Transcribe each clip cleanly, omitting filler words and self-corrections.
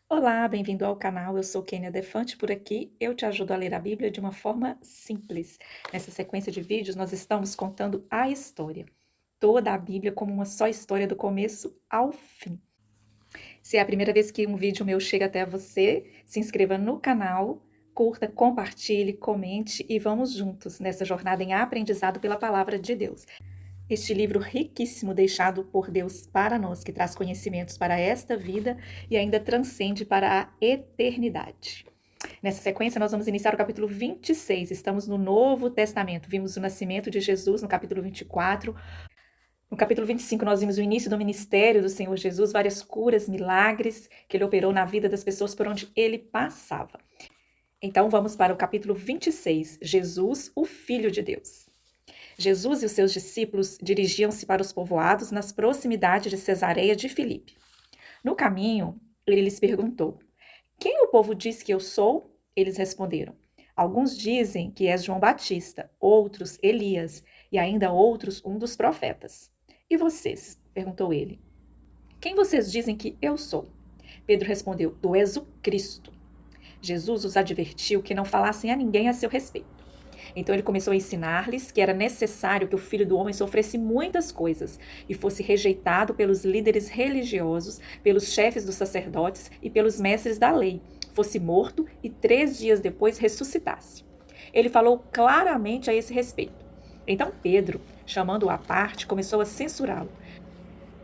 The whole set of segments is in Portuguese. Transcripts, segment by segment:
Olá, bem-vindo ao canal. Eu sou Kênia Defante por aqui. Eu te ajudo a ler a Bíblia de uma forma simples. Nessa sequência de vídeos, nós estamos contando a história, toda a Bíblia como uma só história do começo ao fim. Se é a primeira vez que um vídeo meu chega até você, se inscreva no canal, curta, compartilhe, comente e vamos juntos nessa jornada em aprendizado pela palavra de Deus. Este livro riquíssimo deixado por Deus para nós, que traz conhecimentos para esta vida e ainda transcende para a eternidade. Nessa sequência, nós vamos iniciar o capítulo 26. Estamos no Novo Testamento. Vimos o nascimento de Jesus no capítulo 24. No capítulo 25, nós vimos o início do ministério do Senhor Jesus, várias curas, milagres que ele operou na vida das pessoas por onde ele passava. Então, vamos para o capítulo 26. Jesus, o Filho de Deus. Jesus e os seus discípulos dirigiam-se para os povoados nas proximidades de Cesareia de Filipe. No caminho, ele lhes perguntou: Quem o povo diz que eu sou? Eles responderam: Alguns dizem que és João Batista, outros Elias e ainda outros um dos profetas. E vocês? Perguntou ele. Quem vocês dizem que eu sou? Pedro respondeu: Tu és o Cristo. Jesus os advertiu que não falassem a ninguém a seu respeito. Então ele começou a ensinar-lhes que era necessário que o Filho do Homem sofresse muitas coisas e fosse rejeitado pelos líderes religiosos, pelos chefes dos sacerdotes e pelos mestres da lei, fosse morto e 3 dias depois ressuscitasse. Ele falou claramente a esse respeito. Então Pedro, chamando-o à parte, começou a censurá-lo.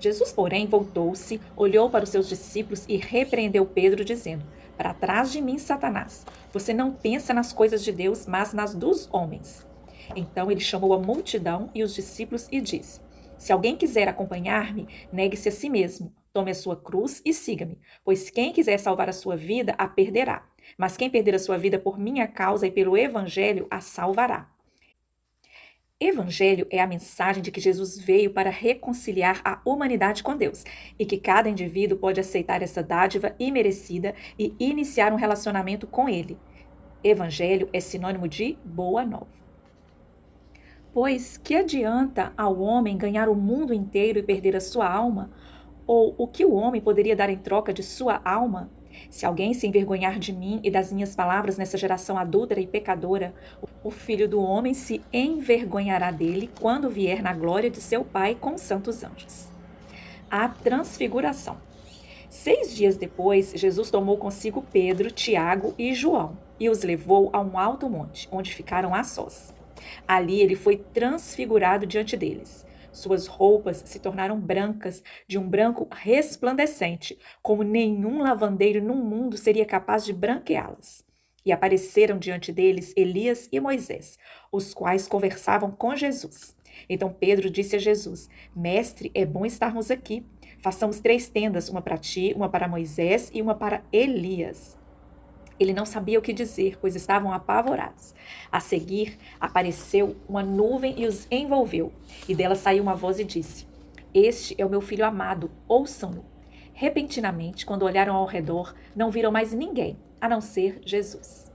Jesus, porém, voltou-se, olhou para os seus discípulos e repreendeu Pedro, dizendo: Para trás de mim, Satanás, você não pensa nas coisas de Deus, mas nas dos homens. Então ele chamou a multidão e os discípulos e disse: Se alguém quiser acompanhar-me, negue-se a si mesmo, tome a sua cruz e siga-me, pois quem quiser salvar a sua vida, a perderá. Mas quem perder a sua vida por minha causa e pelo evangelho, a salvará. Evangelho é a mensagem de que Jesus veio para reconciliar a humanidade com Deus e que cada indivíduo pode aceitar essa dádiva imerecida e iniciar um relacionamento com Ele. Evangelho é sinônimo de boa nova. Pois que adianta ao homem ganhar o mundo inteiro e perder a sua alma? Ou o que o homem poderia dar em troca de sua alma? Se alguém se envergonhar de mim e das minhas palavras nessa geração adúltera e pecadora, o Filho do Homem se envergonhará dele quando vier na glória de seu Pai com os santos anjos. A transfiguração. 6 dias depois, Jesus tomou consigo Pedro, Tiago e João e os levou a um alto monte, onde ficaram a sós. Ali ele foi transfigurado diante deles. Suas roupas se tornaram brancas, de um branco resplandecente, como nenhum lavandeiro no mundo seria capaz de branqueá-las. E apareceram diante deles Elias e Moisés, os quais conversavam com Jesus. Então Pedro disse a Jesus: Mestre, é bom estarmos aqui. Façamos 3 tendas, uma para ti, uma para Moisés e uma para Elias. Ele não sabia o que dizer, pois estavam apavorados. A seguir, apareceu uma nuvem e os envolveu. E dela saiu uma voz e disse: Este é o meu filho amado, ouçam-no. Repentinamente, quando olharam ao redor, não viram mais ninguém, a não ser Jesus.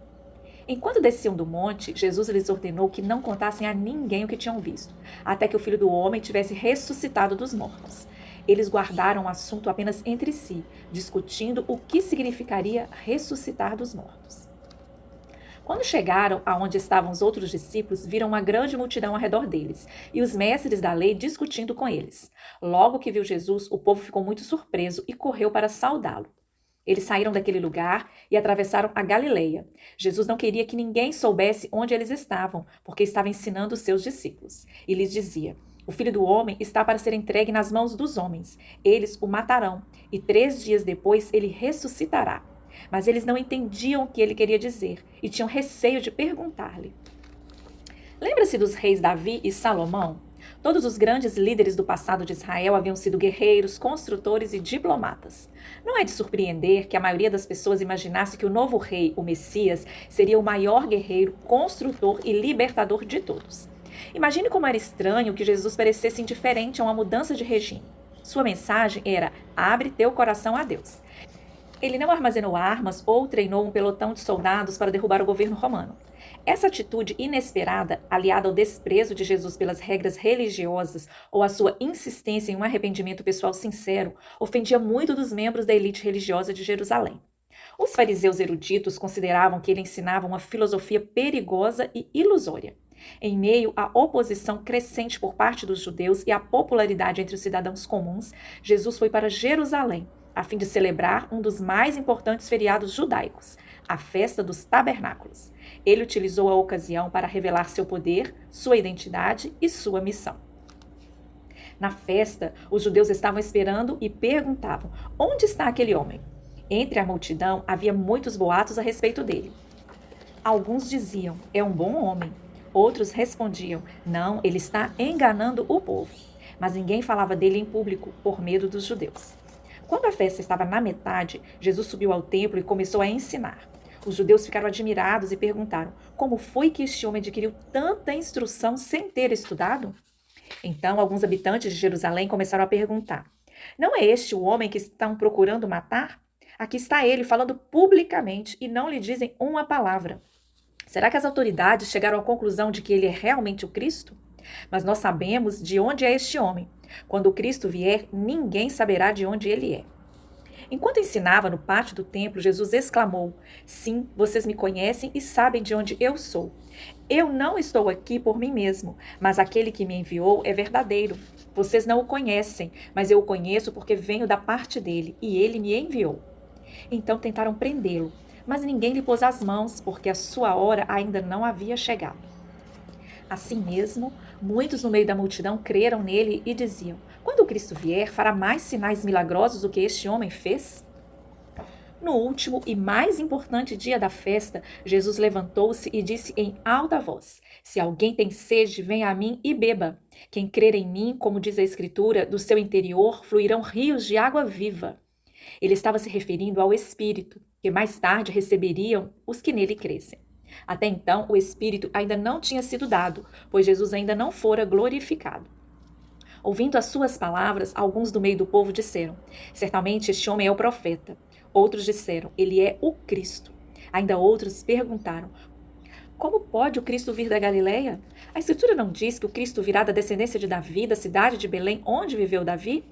Enquanto desciam do monte, Jesus lhes ordenou que não contassem a ninguém o que tinham visto, até que o Filho do Homem tivesse ressuscitado dos mortos. Eles guardaram o assunto apenas entre si, discutindo o que significaria ressuscitar dos mortos. Quando chegaram aonde estavam os outros discípulos, viram uma grande multidão ao redor deles e os mestres da lei discutindo com eles. Logo que viu Jesus, o povo ficou muito surpreso e correu para saudá-lo. Eles saíram daquele lugar e atravessaram a Galileia. Jesus não queria que ninguém soubesse onde eles estavam, porque estava ensinando os seus discípulos. E lhes dizia: O Filho do Homem está para ser entregue nas mãos dos homens. Eles o matarão, e 3 dias depois ele ressuscitará. Mas eles não entendiam o que ele queria dizer e tinham receio de perguntar-lhe. Lembra-se dos reis Davi e Salomão? Todos os grandes líderes do passado de Israel haviam sido guerreiros, construtores e diplomatas. Não é de surpreender que a maioria das pessoas imaginasse que o novo rei, o Messias, seria o maior guerreiro, construtor e libertador de todos. Imagine como era estranho que Jesus parecesse indiferente a uma mudança de regime. Sua mensagem era: abre teu coração a Deus. Ele não armazenou armas ou treinou um pelotão de soldados para derrubar o governo romano. Essa atitude inesperada, aliada ao desprezo de Jesus pelas regras religiosas ou à sua insistência em um arrependimento pessoal sincero, ofendia muito dos membros da elite religiosa de Jerusalém. Os fariseus eruditos consideravam que ele ensinava uma filosofia perigosa e ilusória. Em meio à oposição crescente por parte dos judeus e à popularidade entre os cidadãos comuns, Jesus foi para Jerusalém, a fim de celebrar um dos mais importantes feriados judaicos, a festa dos tabernáculos. Ele utilizou a ocasião para revelar seu poder, sua identidade e sua missão. Na festa, os judeus estavam esperando e perguntavam: onde está aquele homem? Entre a multidão havia muitos boatos a respeito dele. Alguns diziam: é um bom homem. Outros respondiam: não, ele está enganando o povo. Mas ninguém falava dele em público, por medo dos judeus. Quando a festa estava na metade, Jesus subiu ao templo e começou a ensinar. Os judeus ficaram admirados e perguntaram: como foi que este homem adquiriu tanta instrução sem ter estudado? Então, alguns habitantes de Jerusalém começaram a perguntar: não é este o homem que estão procurando matar? Aqui está ele falando publicamente e não lhe dizem uma palavra. Será que as autoridades chegaram à conclusão de que ele é realmente o Cristo? Mas nós sabemos de onde é este homem. Quando o Cristo vier, ninguém saberá de onde ele é. Enquanto ensinava no pátio do templo, Jesus exclamou: sim, vocês me conhecem e sabem de onde eu sou. Eu não estou aqui por mim mesmo, mas aquele que me enviou é verdadeiro. Vocês não o conhecem, mas eu o conheço porque venho da parte dele e ele me enviou. Então tentaram prendê-lo, mas ninguém lhe pôs as mãos, porque a sua hora ainda não havia chegado. Assim mesmo, muitos no meio da multidão creram nele e diziam: quando o Cristo vier, fará mais sinais milagrosos do que este homem fez? No último e mais importante dia da festa, Jesus levantou-se e disse em alta voz: se alguém tem sede, venha a mim e beba. Quem crer em mim, como diz a Escritura, do seu interior fluirão rios de água viva. Ele estava se referindo ao Espírito, que mais tarde receberiam os que nele crescem. Até então, o Espírito ainda não tinha sido dado, pois Jesus ainda não fora glorificado. Ouvindo as suas palavras, alguns do meio do povo disseram: certamente este homem é o profeta. Outros disseram: ele é o Cristo. Ainda outros perguntaram: como pode o Cristo vir da Galileia? A Escritura não diz que o Cristo virá da descendência de Davi, da cidade de Belém, onde viveu Davi?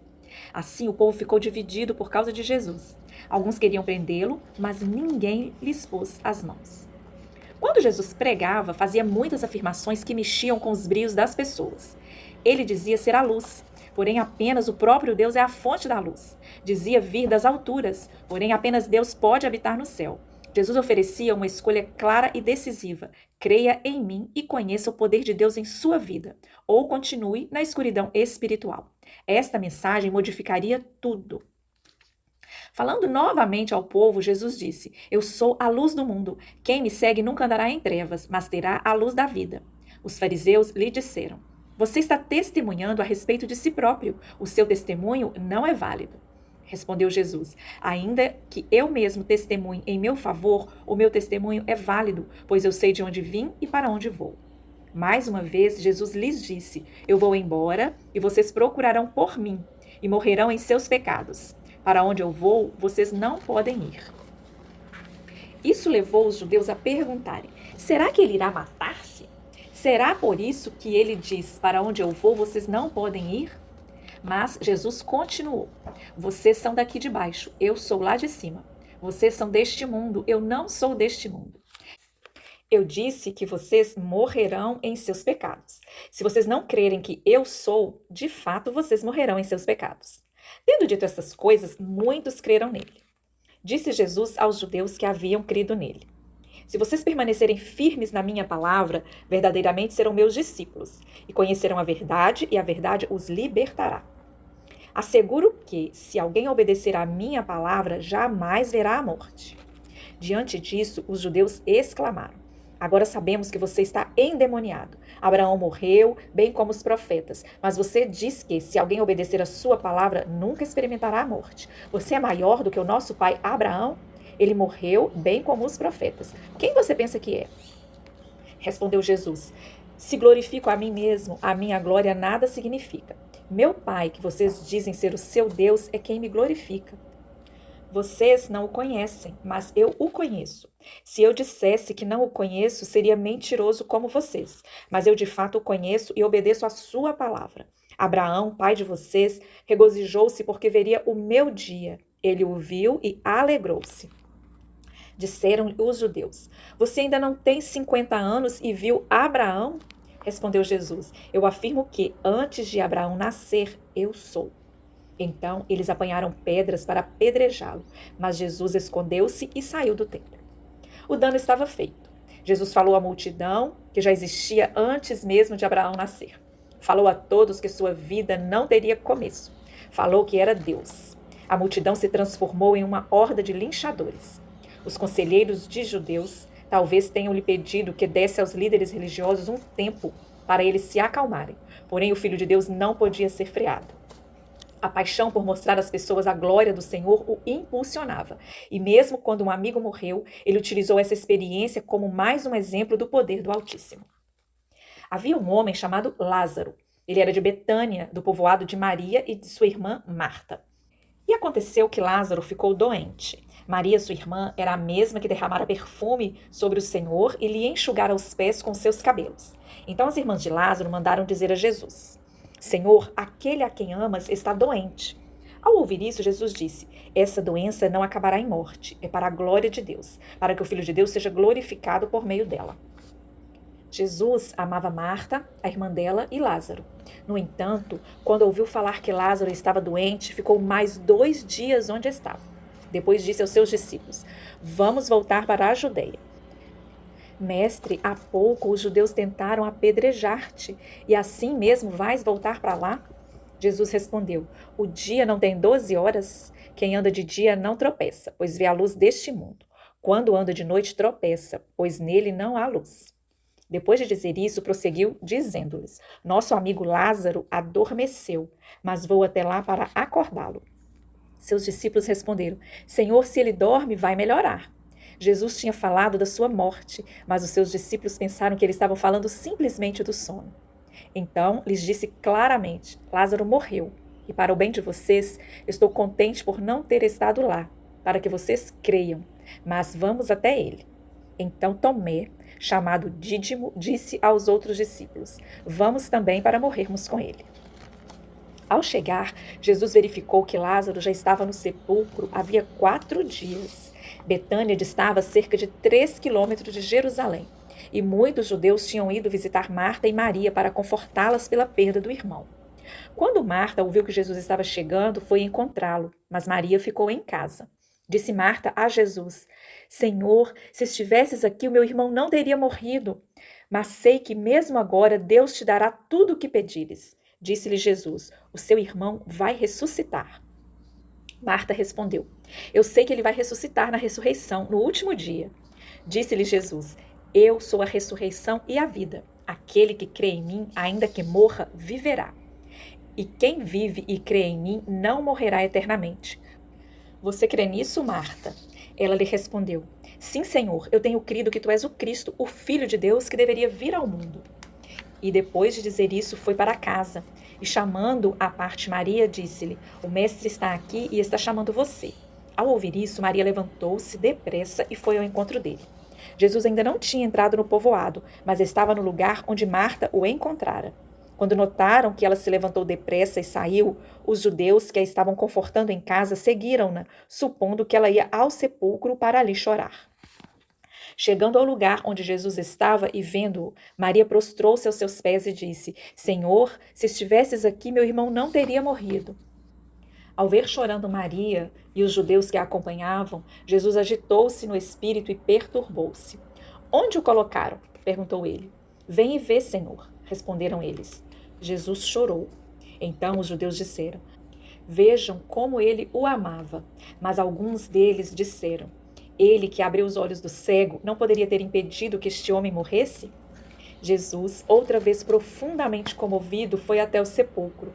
Assim, o povo ficou dividido por causa de Jesus. Alguns queriam prendê-lo, mas ninguém lhes pôs as mãos. Quando Jesus pregava, fazia muitas afirmações que mexiam com os brios das pessoas. Ele dizia ser a luz, porém apenas o próprio Deus é a fonte da luz. Dizia vir das alturas, porém apenas Deus pode habitar no céu. Jesus oferecia uma escolha clara e decisiva: creia em mim e conheça o poder de Deus em sua vida, ou continue na escuridão espiritual. Esta mensagem modificaria tudo. Falando novamente ao povo, Jesus disse: eu sou a luz do mundo. Quem me segue nunca andará em trevas, mas terá a luz da vida. Os fariseus lhe disseram: você está testemunhando a respeito de si próprio. O seu testemunho não é válido. Respondeu Jesus: ainda que eu mesmo testemunhe em meu favor, o meu testemunho é válido, pois eu sei de onde vim e para onde vou. Mais uma vez, Jesus lhes disse: eu vou embora e vocês procurarão por mim e morrerão em seus pecados. Para onde eu vou, vocês não podem ir. Isso levou os judeus a perguntarem: será que ele irá matar-se? Será por isso que ele diz: para onde eu vou, vocês não podem ir? Mas Jesus continuou: vocês são daqui de baixo, eu sou lá de cima. Vocês são deste mundo, eu não sou deste mundo. Eu disse que vocês morrerão em seus pecados. Se vocês não crerem que eu sou, de fato vocês morrerão em seus pecados. Tendo dito essas coisas, muitos creram nele. Disse Jesus aos judeus que haviam crido nele: se vocês permanecerem firmes na minha palavra, verdadeiramente serão meus discípulos, e conhecerão a verdade, e a verdade os libertará. Asseguro que, se alguém obedecer à minha palavra, jamais verá a morte. Diante disso, os judeus exclamaram: agora sabemos que você está endemoniado. Abraão morreu, bem como os profetas. Mas você diz que, se alguém obedecer a sua palavra, nunca experimentará a morte. Você é maior do que o nosso pai Abraão? Ele morreu, bem como os profetas. Quem você pensa que é? Respondeu Jesus: se glorifico a mim mesmo, a minha glória nada significa. Meu Pai, que vocês dizem ser o seu Deus, é quem me glorifica. Vocês não o conhecem, mas eu o conheço. Se eu dissesse que não o conheço, seria mentiroso como vocês. Mas eu de fato o conheço e obedeço a sua palavra. Abraão, pai de vocês, regozijou-se porque veria o meu dia. Ele o viu e alegrou-se. Disseram os judeus: Você ainda não tem 50 anos e viu Abraão? Respondeu Jesus: Eu afirmo que, antes de Abraão nascer, eu sou. Então eles apanharam pedras para apedrejá-lo, mas Jesus escondeu-se e saiu do templo. O dano estava feito. Jesus falou à multidão, que já existia antes mesmo de Abraão nascer. Falou a todos que sua vida não teria começo. Falou que era Deus. A multidão se transformou em uma horda de linchadores. Os conselheiros de judeus talvez tenham lhe pedido que desse aos líderes religiosos um tempo para eles se acalmarem. Porém, o Filho de Deus não podia ser freado. A paixão por mostrar às pessoas a glória do Senhor o impulsionava. E mesmo quando um amigo morreu, ele utilizou essa experiência como mais um exemplo do poder do Altíssimo. Havia um homem chamado Lázaro. Ele era de Betânia, do povoado de Maria e de sua irmã Marta. E aconteceu que Lázaro ficou doente. Maria, sua irmã, era a mesma que derramara perfume sobre o Senhor e lhe enxugara os pés com seus cabelos. Então as irmãs de Lázaro mandaram dizer a Jesus: Senhor, aquele a quem amas está doente. Ao ouvir isso, Jesus disse: Essa doença não acabará em morte, é para a glória de Deus, para que o Filho de Deus seja glorificado por meio dela. Jesus amava Marta, a irmã dela, e Lázaro. No entanto, quando ouviu falar que Lázaro estava doente, ficou mais 2 dias onde estava. Depois disse aos seus discípulos: Vamos voltar para a Judeia. Mestre, há pouco os judeus tentaram apedrejar-te, e assim mesmo vais voltar para lá? Jesus respondeu: O dia não tem 12 horas? Quem anda de dia não tropeça, pois vê a luz deste mundo. Quando anda de noite, tropeça, pois nele não há luz. Depois de dizer isso, prosseguiu, dizendo-lhes: Nosso amigo Lázaro adormeceu, mas vou até lá para acordá-lo. Seus discípulos responderam: Senhor, se ele dorme, vai melhorar. Jesus tinha falado da sua morte, mas os seus discípulos pensaram que eles estavam falando simplesmente do sono. Então lhes disse claramente: Lázaro morreu, e para o bem de vocês, estou contente por não ter estado lá, para que vocês creiam, mas vamos até ele. Então Tomé, chamado Dídimo, disse aos outros discípulos: Vamos também para morrermos com ele. Ao chegar, Jesus verificou que Lázaro já estava no sepulcro havia 4 dias. Betânia distava cerca de 3 quilômetros de Jerusalém, e muitos judeus tinham ido visitar Marta e Maria para confortá-las pela perda do irmão. Quando Marta ouviu que Jesus estava chegando, foi encontrá-lo, mas Maria ficou em casa. Disse Marta a Jesus: Senhor, se estivesses aqui, o meu irmão não teria morrido. Mas sei que mesmo agora Deus te dará tudo o que pedires. Disse-lhe Jesus: O seu irmão vai ressuscitar. Marta respondeu: Eu sei que ele vai ressuscitar na ressurreição, no último dia. Disse-lhe Jesus: Eu sou a ressurreição e a vida. Aquele que crê em mim, ainda que morra, viverá. E quem vive e crê em mim não morrerá eternamente. Você crê nisso, Marta? Ela lhe respondeu: Sim, Senhor, eu tenho crido que tu és o Cristo, o Filho de Deus, que deveria vir ao mundo. E depois de dizer isso, foi para casa. E chamando à parte Maria, disse-lhe: O mestre está aqui e está chamando você. Ao ouvir isso, Maria levantou-se depressa e foi ao encontro dele. Jesus ainda não tinha entrado no povoado, mas estava no lugar onde Marta o encontrara. Quando notaram que ela se levantou depressa e saiu, os judeus que a estavam confortando em casa seguiram-na, supondo que ela ia ao sepulcro para ali chorar. Chegando ao lugar onde Jesus estava e vendo-o, Maria prostrou-se aos seus pés e disse: Senhor, se estivesses aqui, meu irmão não teria morrido. Ao ver chorando Maria e os judeus que a acompanhavam, Jesus agitou-se no espírito e perturbou-se. Onde o colocaram? Perguntou ele. Vem e vê, Senhor, responderam eles. Jesus chorou. Então os judeus disseram: Vejam como ele o amava. Mas alguns deles disseram: Ele que abriu os olhos do cego não poderia ter impedido que este homem morresse? Jesus, outra vez profundamente comovido, foi até o sepulcro.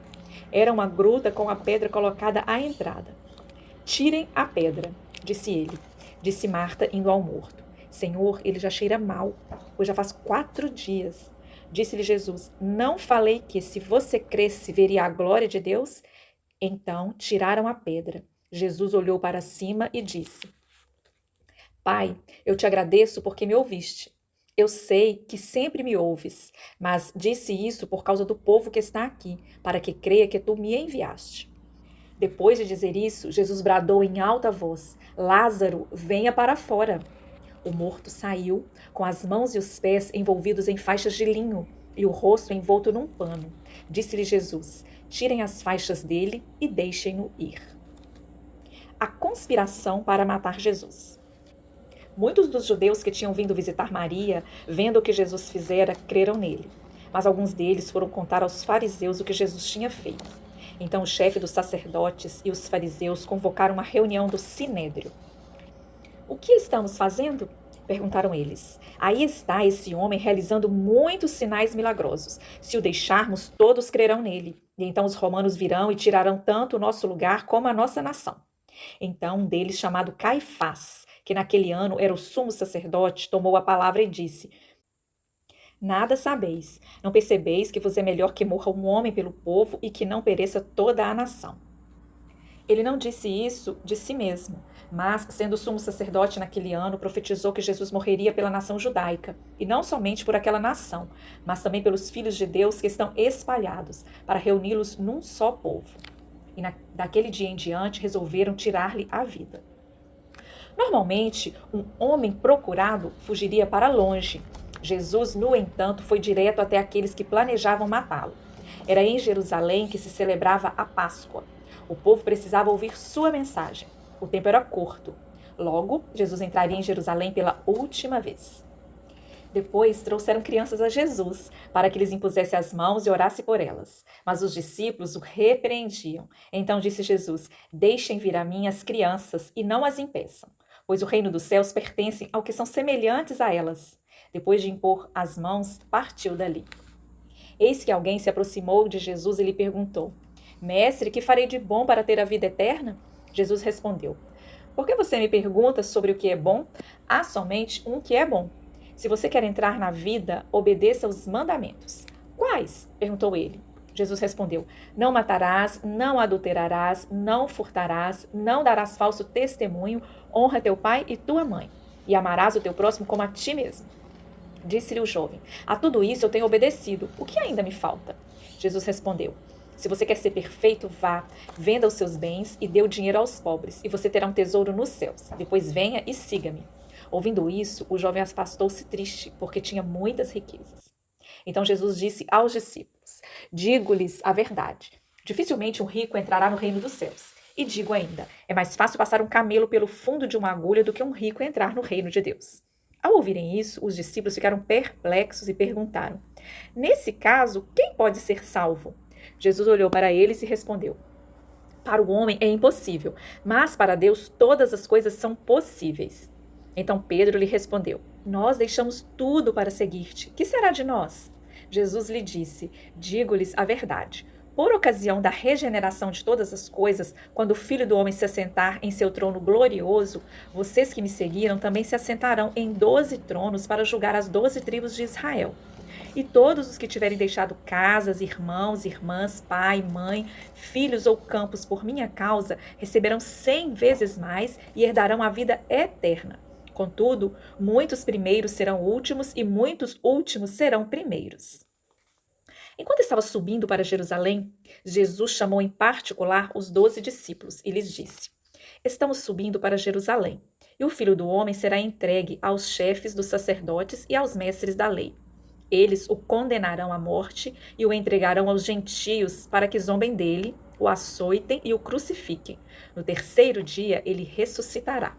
Era uma gruta com a pedra colocada à entrada. Tirem a pedra, disse ele. Disse Marta, indo ao morto. Senhor, ele já cheira mal, pois já faz 4 dias. Disse-lhe Jesus: Não falei que, se você cresce, veria a glória de Deus? Então tiraram a pedra. Jesus olhou para cima e disse: Pai, eu te agradeço porque me ouviste. Eu sei que sempre me ouves, mas disse isso por causa do povo que está aqui, para que creia que tu me enviaste. Depois de dizer isso, Jesus bradou em alta voz: Lázaro, venha para fora. O morto saiu, com as mãos e os pés envolvidos em faixas de linho e o rosto envolto num pano. Disse-lhe Jesus: tirem as faixas dele e deixem-no ir. A conspiração para matar Jesus. Muitos dos judeus que tinham vindo visitar Maria, vendo o que Jesus fizera, creram nele. Mas alguns deles foram contar aos fariseus o que Jesus tinha feito. Então o chefe dos sacerdotes e os fariseus convocaram uma reunião do sinédrio. O que estamos fazendo? Perguntaram eles. Aí está esse homem realizando muitos sinais milagrosos. Se o deixarmos, todos crerão nele. E então os romanos virão e tirarão tanto o nosso lugar como a nossa nação. Então um deles, chamado Caifás, que naquele ano era o sumo sacerdote, tomou a palavra e disse: Nada sabeis, não percebeis que vos é melhor que morra um homem pelo povo e que não pereça toda a nação. Ele não disse isso de si mesmo, mas, sendo sumo sacerdote naquele ano, profetizou que Jesus morreria pela nação judaica, e não somente por aquela nação, mas também pelos filhos de Deus que estão espalhados, para reuni-los num só povo. E daquele dia em diante resolveram tirar-lhe a vida. Normalmente, um homem procurado fugiria para longe. Jesus, no entanto, foi direto até aqueles que planejavam matá-lo. Era em Jerusalém que se celebrava a Páscoa. O povo precisava ouvir sua mensagem. O tempo era curto. Logo, Jesus entraria em Jerusalém pela última vez. Depois trouxeram crianças a Jesus, para que lhes impusesse as mãos e orasse por elas. Mas os discípulos o repreendiam. Então disse Jesus: Deixem vir a mim as crianças e não as impeçam, pois o reino dos céus pertence ao que são semelhantes a elas. Depois de impor as mãos, partiu dali. Eis que alguém se aproximou de Jesus e lhe perguntou: Mestre, que farei de bom para ter a vida eterna? Jesus respondeu: Por que você me pergunta sobre o que é bom? Há somente um que é bom. Se você quer entrar na vida, obedeça aos mandamentos. Quais? Perguntou ele. Jesus respondeu: Não matarás, não adulterarás, não furtarás, não darás falso testemunho, honra teu pai e tua mãe, e amarás o teu próximo como a ti mesmo. Disse-lhe o jovem: A tudo isso eu tenho obedecido. O que ainda me falta? Jesus respondeu: Se você quer ser perfeito, vá, venda os seus bens e dê o dinheiro aos pobres, e você terá um tesouro nos céus. Depois venha e siga-me. Ouvindo isso, o jovem afastou-se triste, porque tinha muitas riquezas. Então Jesus disse aos discípulos: Digo-lhes a verdade. Dificilmente um rico entrará no reino dos céus. E digo ainda: é mais fácil passar um camelo pelo fundo de uma agulha do que um rico entrar no reino de Deus. Ao ouvirem isso, os discípulos ficaram perplexos e perguntaram: Nesse caso, quem pode ser salvo? Jesus olhou para eles e respondeu: Para o homem é impossível, mas para Deus todas as coisas são possíveis. Então Pedro lhe respondeu: Nós deixamos tudo para seguir-te. Que será de nós? Jesus lhe disse: Digo-lhes a verdade. Por ocasião da regeneração de todas as coisas, quando o Filho do Homem se assentar em seu trono glorioso, vocês que me seguiram também se assentarão em 12 tronos para julgar as 12 tribos de Israel. E todos os que tiverem deixado casas, irmãos, irmãs, pai, mãe, filhos ou campos por minha causa, receberão 100 vezes mais e herdarão a vida eterna. Contudo, muitos primeiros serão últimos e muitos últimos serão primeiros. Enquanto estava subindo para Jerusalém, Jesus chamou em particular os 12 discípulos e lhes disse: Estamos subindo para Jerusalém, e o Filho do Homem será entregue aos chefes dos sacerdotes e aos mestres da lei. Eles o condenarão à morte e o entregarão aos gentios para que zombem dele, o açoitem e o crucifiquem. No terceiro dia ele ressuscitará.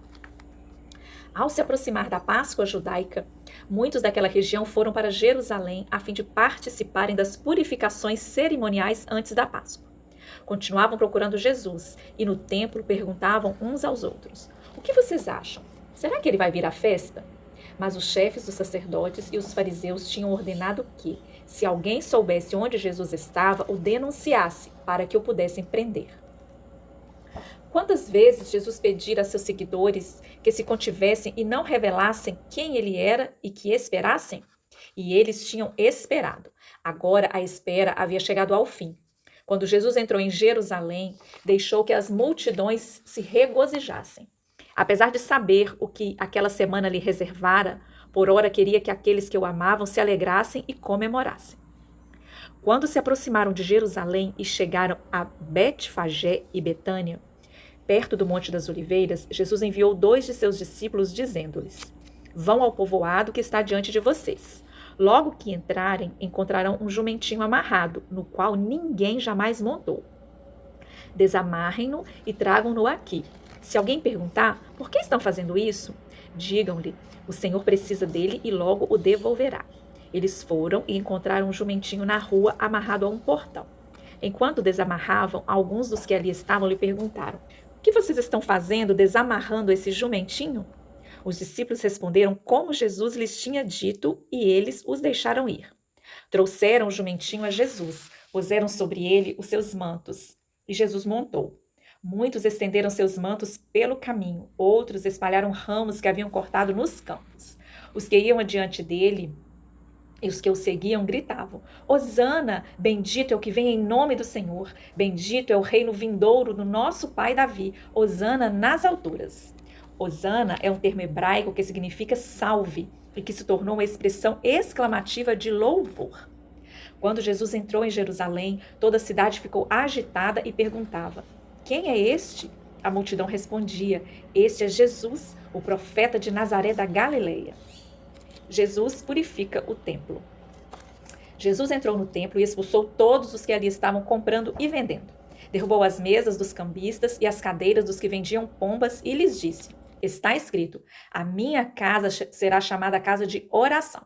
Ao se aproximar da Páscoa judaica, muitos daquela região foram para Jerusalém a fim de participarem das purificações cerimoniais antes da Páscoa. Continuavam procurando Jesus e no templo perguntavam uns aos outros: O que vocês acham? Será que ele vai vir à festa? Mas os chefes dos sacerdotes e os fariseus tinham ordenado que, se alguém soubesse onde Jesus estava, o denunciasse para que o pudessem prender. Quantas vezes Jesus pedira a seus seguidores que se contivessem e não revelassem quem ele era e que esperassem? E eles tinham esperado. Agora a espera havia chegado ao fim. Quando Jesus entrou em Jerusalém, deixou que as multidões se regozijassem. Apesar de saber o que aquela semana lhe reservara, por ora queria que aqueles que o amavam se alegrassem e comemorassem. Quando se aproximaram de Jerusalém e chegaram a Betfagé e Betânia, perto do Monte das Oliveiras, Jesus enviou 2 de seus discípulos, dizendo-lhes: Vão ao povoado que está diante de vocês. Logo que entrarem, encontrarão um jumentinho amarrado, no qual ninguém jamais montou. Desamarrem-no e tragam-no aqui. Se alguém perguntar, por que estão fazendo isso? Digam-lhe, o Senhor precisa dele e logo o devolverá. Eles foram e encontraram um jumentinho na rua, amarrado a um portão. Enquanto desamarravam, alguns dos que ali estavam lhe perguntaram: O que vocês estão fazendo desamarrando esse jumentinho? Os discípulos responderam como Jesus lhes tinha dito e eles os deixaram ir. Trouxeram o jumentinho a Jesus, puseram sobre ele os seus mantos e Jesus montou. Muitos estenderam seus mantos pelo caminho, outros espalharam ramos que haviam cortado nos campos. Os que iam adiante dele e os que o seguiam gritavam: Hosana, bendito é o que vem em nome do Senhor, bendito é o reino vindouro do nosso pai Davi, Hosana nas alturas. Hosana é um termo hebraico que significa salve e que se tornou uma expressão exclamativa de louvor. Quando Jesus entrou em Jerusalém, toda a cidade ficou agitada e perguntava: Quem é este? A multidão respondia: Este é Jesus, o profeta de Nazaré da Galileia. Jesus purifica o templo. Jesus entrou no templo e expulsou todos os que ali estavam comprando e vendendo. Derrubou as mesas dos cambistas e as cadeiras dos que vendiam pombas e lhes disse: Está escrito, a minha casa será chamada casa de oração,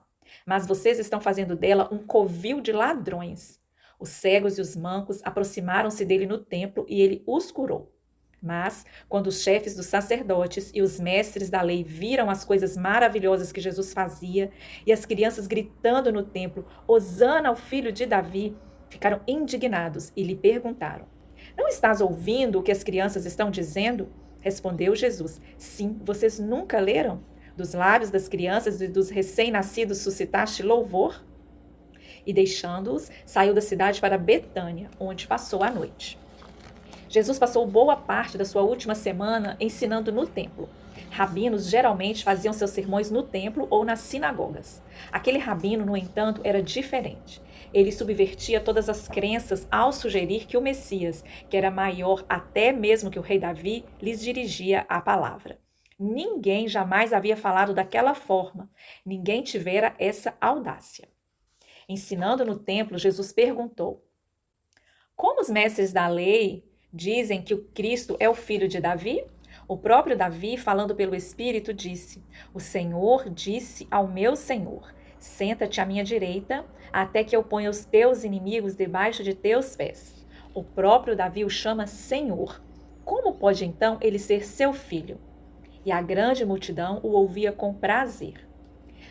mas vocês estão fazendo dela um covil de ladrões. Os cegos e os mancos aproximaram-se dele no templo e ele os curou. Mas, quando os chefes dos sacerdotes e os mestres da lei viram as coisas maravilhosas que Jesus fazia e as crianças gritando no templo, Hosana ao filho de Davi, ficaram indignados e lhe perguntaram: Não estás ouvindo o que as crianças estão dizendo? Respondeu Jesus: Sim, vocês nunca leram? Dos lábios das crianças e dos recém-nascidos suscitaste louvor? E deixando-os, saiu da cidade para Betânia, onde passou a noite. Jesus passou boa parte da sua última semana ensinando no templo. Rabinos geralmente faziam seus sermões no templo ou nas sinagogas. Aquele rabino, no entanto, era diferente. Ele subvertia todas as crenças ao sugerir que o Messias, que era maior até mesmo que o rei Davi, lhes dirigia a palavra. Ninguém jamais havia falado daquela forma. Ninguém tivera essa audácia. Ensinando no templo, Jesus perguntou: Como os mestres da lei dizem que o Cristo é o filho de Davi? O próprio Davi, falando pelo Espírito, disse: O Senhor disse ao meu Senhor: Senta-te à minha direita, até que eu ponha os teus inimigos debaixo de teus pés. O próprio Davi o chama Senhor. Como pode então ele ser seu filho? E a grande multidão o ouvia com prazer.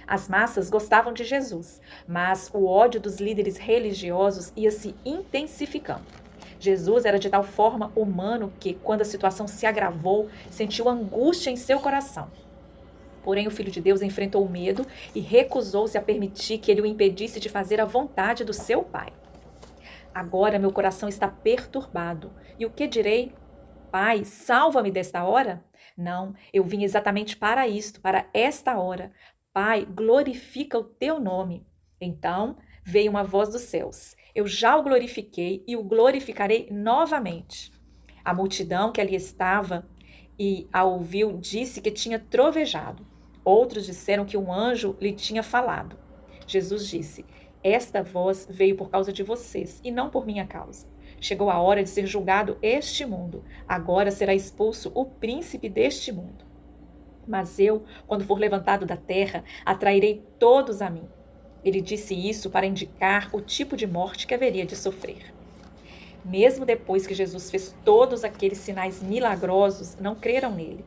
As massas gostavam de Jesus, mas o ódio dos líderes religiosos ia se intensificando. Jesus era de tal forma humano que, quando a situação se agravou, sentiu angústia em seu coração. Porém, o Filho de Deus enfrentou o medo e recusou-se a permitir que ele o impedisse de fazer a vontade do seu Pai. Agora meu coração está perturbado. E o que direi? Pai, salva-me desta hora? Não, eu vim exatamente para isto, para esta hora. Pai, glorifica o teu nome. Então veio uma voz dos céus: Eu já o glorifiquei e o glorificarei novamente. A multidão que ali estava e a ouviu disse que tinha trovejado. Outros disseram que um anjo lhe tinha falado. Jesus disse: Esta voz veio por causa de vocês e não por minha causa. Chegou a hora de ser julgado este mundo. Agora será expulso o príncipe deste mundo. Mas eu, quando for levantado da terra, atrairei todos a mim. Ele disse isso para indicar o tipo de morte que haveria de sofrer. Mesmo depois que Jesus fez todos aqueles sinais milagrosos, não creram nele.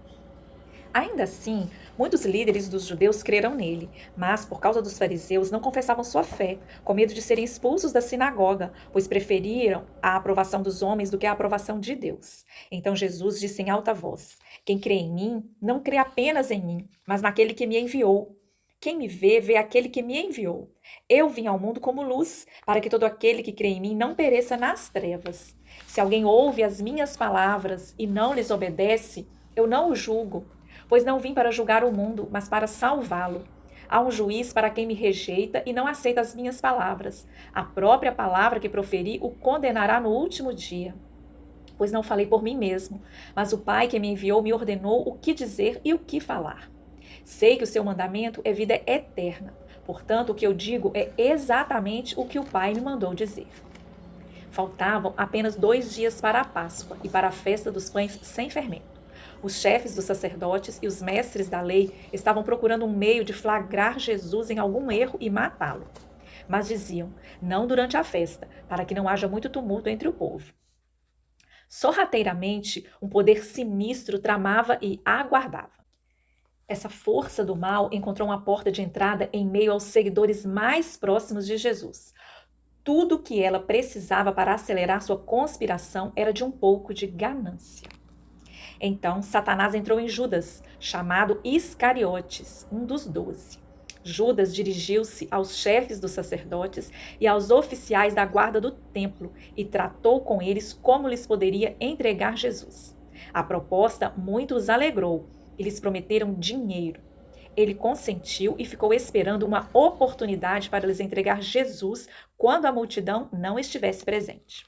Ainda assim, muitos líderes dos judeus creram nele, mas por causa dos fariseus não confessavam sua fé, com medo de serem expulsos da sinagoga, pois preferiram a aprovação dos homens do que a aprovação de Deus. Então Jesus disse em alta voz: Quem crê em mim, não crê apenas em mim, mas naquele que me enviou. Quem me vê, vê aquele que me enviou. Eu vim ao mundo como luz, para que todo aquele que crê em mim não pereça nas trevas. Se alguém ouve as minhas palavras e não lhes obedece, eu não o julgo, pois não vim para julgar o mundo, mas para salvá-lo. Há um juiz para quem me rejeita e não aceita as minhas palavras. A própria palavra que proferi o condenará no último dia. Pois não falei por mim mesmo, mas o Pai que me enviou me ordenou o que dizer e o que falar. Sei que o seu mandamento é vida eterna. Portanto, o que eu digo é exatamente o que o Pai me mandou dizer. Faltavam apenas 2 dias para a Páscoa e para a festa dos pães sem fermento. Os chefes dos sacerdotes e os mestres da lei estavam procurando um meio de flagrar Jesus em algum erro e matá-lo. Mas diziam, não durante a festa, para que não haja muito tumulto entre o povo. Sorrateiramente, um poder sinistro tramava e aguardava. Essa força do mal encontrou uma porta de entrada em meio aos seguidores mais próximos de Jesus. Tudo o que ela precisava para acelerar sua conspiração era de um pouco de ganância. Então, Satanás entrou em Judas, chamado Iscariotes, um dos 12. Judas dirigiu-se aos chefes dos sacerdotes e aos oficiais da guarda do templo e tratou com eles como lhes poderia entregar Jesus. A proposta muito os alegrou. Eles prometeram dinheiro. Ele consentiu e ficou esperando uma oportunidade para lhes entregar Jesus quando a multidão não estivesse presente.